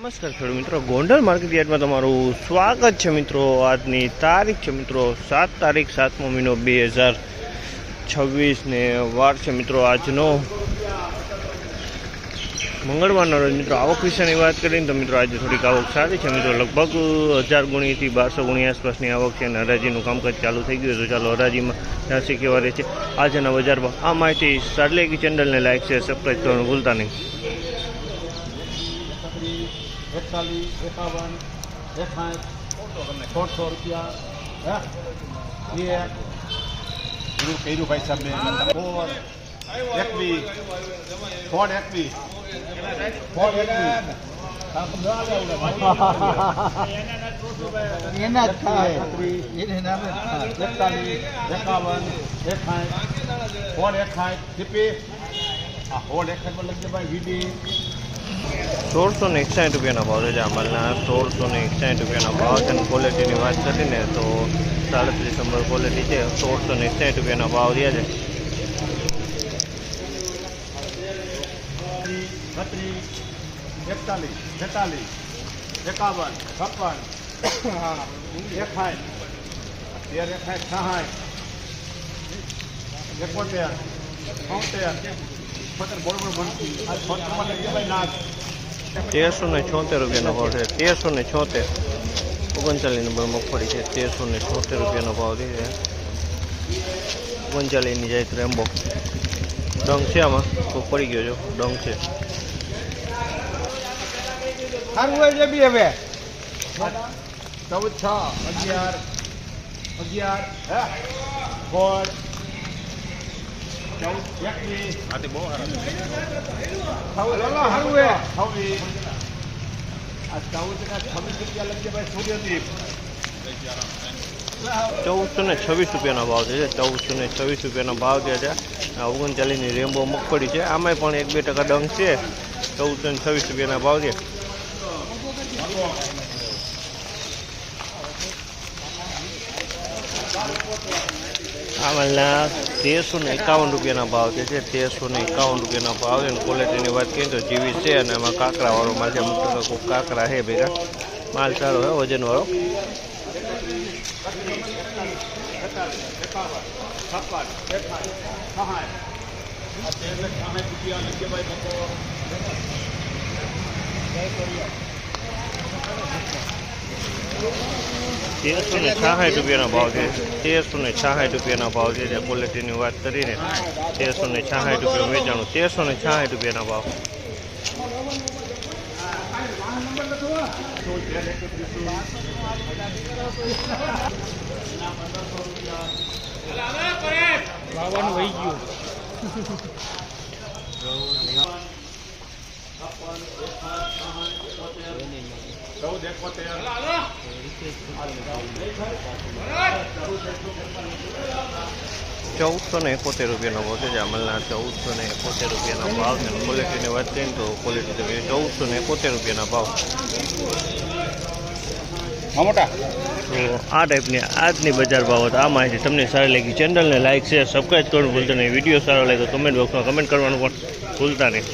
નમસ્કાર ખેડૂત મિત્રો, ગોંડલ માર્કેટ યાર્ડમાં તમારું સ્વાગત છે મિત્રો। આજની તારીખ છે મિત્રો 7 તારીખ 7મો મહિનો 2026 ને વાર છે મિત્રો આજનો મંગળવારનો રોજ। મિત્રો આવક વિશેની વાત કરીને તો મિત્રો આજે થોડીક આવક સારી છે મિત્રો, લગભગ 1000 ગુણીથી 1200 ગુણી આસપાસની આવક છે અને હરાજીનું કામકાજ ચાલુ થઈ ગયું। તો ચાલો હરાજીમાં જાણસી કેવા રહે છે આજના બજાર ભાવ। આ માહિતી સાડલેકી ચેનલને લાઈક શેર સબસ્ક્રાઈબ કરવાનું ભૂલતા નહીં। 41, 51, 61, 100 रुपया ये कई भाई साहब ने 4 21 1661 રૂપિયાના ભાવ છે। જામલના 1661 રૂપિયાના ભાવ છે। ક્વોલિટીની વાત કરીને તો 37 નંબર ક્વોલિટી છે। 1661 રૂપિયાના ભાવ રહ્યા છે। 41, 42, 51, 56, 61, 1376 રૂપિયાનો ભાવ છે। 1376 39 નંબર મગફળી છે। 1376 રૂપિયાનો ભાવ છે। 39ની જાય રેમ્બો ડંગ છે, આમાં કોઈ પડી ગયો જો ડંગ છે। સારું હોય છે બી હવે 14, 6, 11, 11, 1426 રૂપિયાનો ભાવ છે। 1426 રૂપિયાનો ભાવ જે છે। 39ની રેમ્બો મગફળી છે, આમાંય પણ 1-2% ડંગ છે। 1426 રૂપિયાના ભાવ છે। આમલના 1351 રૂપિયાના ભાવ છે। 1351 રૂપિયાના ભાવ છે। ક્વોલિટીની વાત કરીએ તો જીવી છે અને એમાં કાંકરાવાળો માલ છે। અમુક ટકા કોઈ કાંકરા છે ભેગા, માલ સારો છે વજનવાળો। ₹1366 રૂપિયાના ભાવ છે। 1366 રૂપિયાના ભાવ છે। ક્વોલિટીની વાત કરીને 1366 રૂપિયા વેચાણું। 1366 રૂપિયાના ભાવ। ₹1471 રૂપિયાનો ભાવ છે। જામલના 1471 રૂપિયાના ભાવ છે। ક્વોલિટીની વાત કરીએ તો ક્વોલિટી તમે 1471 રૂપિયાના ભાવ। મોટા તો આ ટાઈપની આજની બજાર ભાવ હતા। આ માહિતી તમને સારી લાગી ચેનલને લાઈક શેર સબસ્ક્રાઈબ કરવાનું ભૂલતા નહીં। વિડીયો સારો લાગ્યો કમેન્ટ બોક્સમાં કમેન્ટ કરવાનું પણ ભૂલતા નહીં।